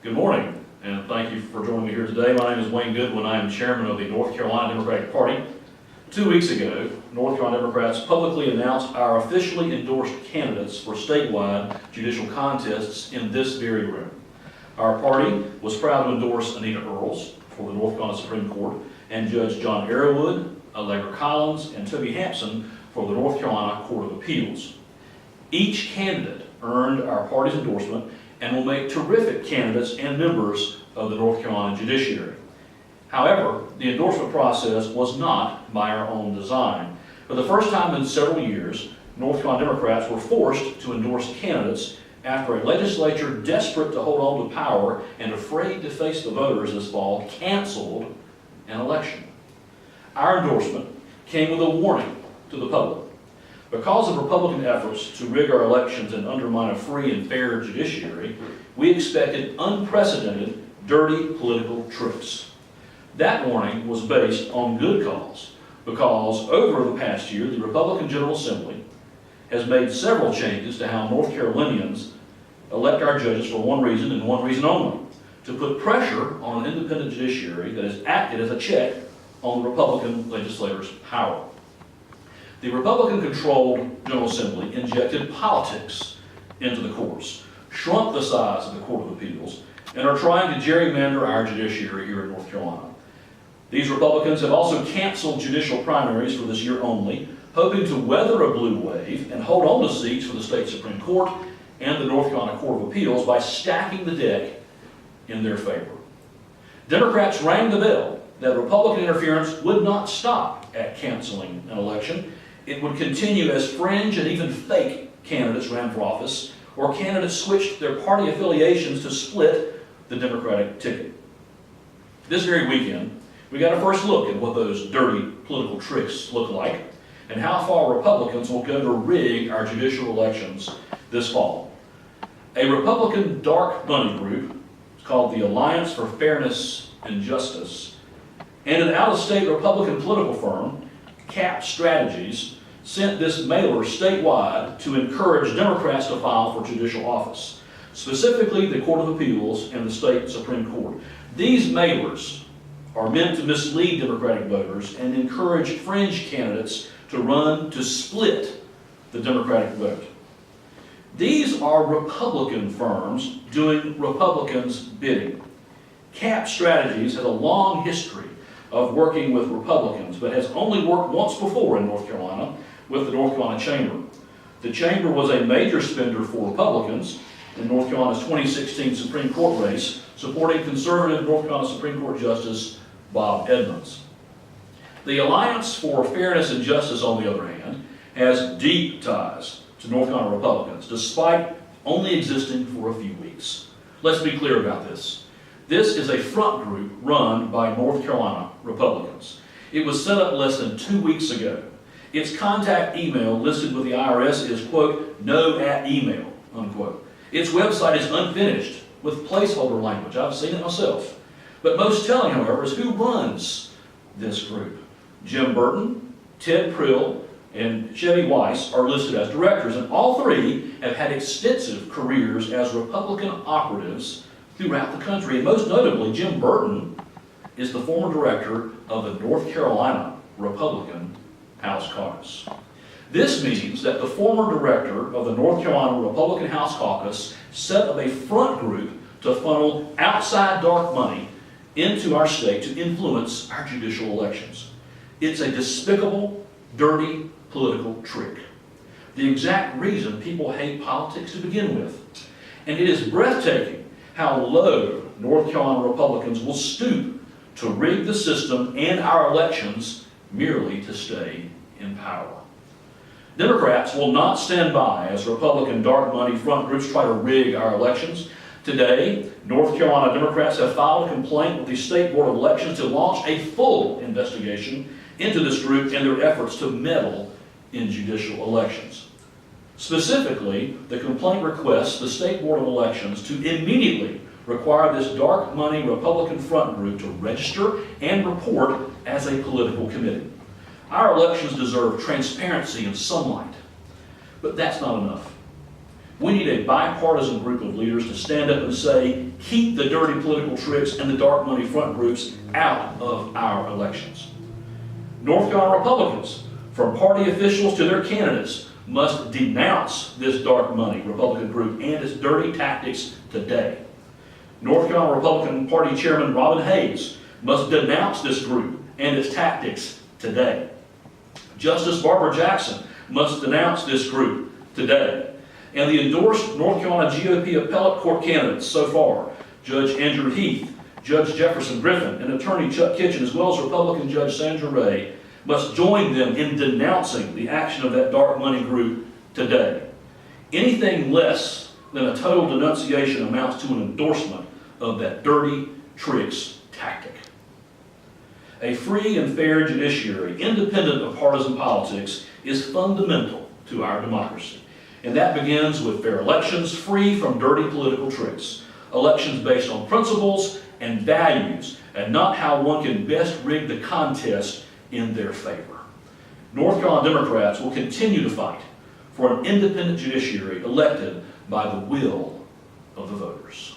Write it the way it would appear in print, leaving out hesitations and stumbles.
Good morning, and thank you for joining me here today. My name is Wayne Goodwin. I am chairman of the North Carolina Democratic Party. 2 weeks ago, North Carolina Democrats publicly announced our officially endorsed candidates for statewide judicial contests in this very room. Our party was proud to endorse Anita Earls for the North Carolina Supreme Court and Judge John Arrowwood, Allegra Collins, and Toby Hampson for the North Carolina Court of Appeals. Each candidate earned our party's endorsement and will make terrific candidates and members of the North Carolina Judiciary. However, the endorsement process was not by our own design. For the first time in several years, North Carolina Democrats were forced to endorse candidates after a legislature desperate to hold on to power and afraid to face the voters this fall canceled an election. Our endorsement came with a warning to the public. Because of Republican efforts to rig our elections and undermine a free and fair judiciary, we expected unprecedented, dirty political tricks. That warning was based on good cause, because over the past year, the Republican General Assembly has made several changes to how North Carolinians elect our judges for one reason and one reason only: to put pressure on an independent judiciary that has acted as a check on the Republican legislators' power. The Republican-controlled General Assembly injected politics into the courts, shrunk the size of the Court of Appeals, and are trying to gerrymander our judiciary here in North Carolina. These Republicans have also canceled judicial primaries for this year only, hoping to weather a blue wave and hold on to seats for the state Supreme Court and the North Carolina Court of Appeals by stacking the deck in their favor. Democrats rang the bell that Republican interference would not stop at canceling an election. It would continue as fringe and even fake candidates ran for office, or candidates switched their party affiliations to split the Democratic ticket. This very weekend, we got a first look at what those dirty political tricks look like and how far Republicans will go to rig our judicial elections this fall. A Republican dark money group called the Alliance for Fairness and Justice and an out-of-state Republican political firm, Cap Strategies, sent this mailer statewide to encourage Democrats to file for judicial office, specifically the Court of Appeals and the state Supreme Court. These mailers are meant to mislead Democratic voters and encourage fringe candidates to run to split the Democratic vote. These are Republican firms doing Republicans' bidding. Cap Strategies has a long history of working with Republicans, but has only worked once before in North Carolina with the North Carolina Chamber. The Chamber was a major spender for Republicans in North Carolina's 2016 Supreme Court race, supporting conservative North Carolina Supreme Court Justice Bob Edmonds. The Alliance for Fairness and Justice, on the other hand, has deep ties to North Carolina Republicans, despite only existing for a few weeks. Let's be clear about this. This is a front group run by North Carolina Republicans. It was set up less than 2 weeks ago. Its contact email listed with the IRS is, quote, no@email, unquote. Its website is unfinished with placeholder language. I've seen it myself. But most telling, however, is who runs this group. Jim Burton, Ted Prill, and Chevy Weiss are listed as directors, and all three have had extensive careers as Republican operatives throughout the country. And most notably, Jim Burton is the former director of the North Carolina Republican House Caucus. This means that the former director of the North Carolina Republican House Caucus set up a front group to funnel outside dark money into our state to influence our judicial elections. It's a despicable, dirty political trick. The exact reason people hate politics to begin with. And it is breathtaking how low North Carolina Republicans will stoop to rig the system and our elections merely to stay in power. Democrats will not stand by as Republican dark money front groups try to rig our elections. Today, North Carolina Democrats have filed a complaint with the State Board of Elections to launch a full investigation into this group and their efforts to meddle in judicial elections. Specifically, the complaint requests the State Board of Elections to immediately require this dark money Republican front group to register and report as a political committee. Our elections deserve transparency and sunlight, but that's not enough. We need a bipartisan group of leaders to stand up and say, keep the dirty political tricks and the dark money front groups out of our elections. North Carolina Republicans, from party officials to their candidates, must denounce this dark money Republican group and its dirty tactics today. North Carolina Republican Party Chairman Robin Hayes must denounce this group and its tactics today. Justice Barbara Jackson must denounce this group today. And the endorsed North Carolina GOP appellate court candidates so far, Judge Andrew Heath, Judge Jefferson Griffin, and Attorney Chuck Kitchen, as well as Republican Judge Sandra Ray, must join them in denouncing the action of that dark money group today. Anything less than a total denunciation amounts to an endorsement of that dirty tricks tactic. A free and fair judiciary, independent of partisan politics, is fundamental to our democracy. And that begins with fair elections free from dirty political tricks. Elections based on principles and values, and not how one can best rig the contest in their favor. North Carolina Democrats will continue to fight for an independent judiciary elected by the will of the voters.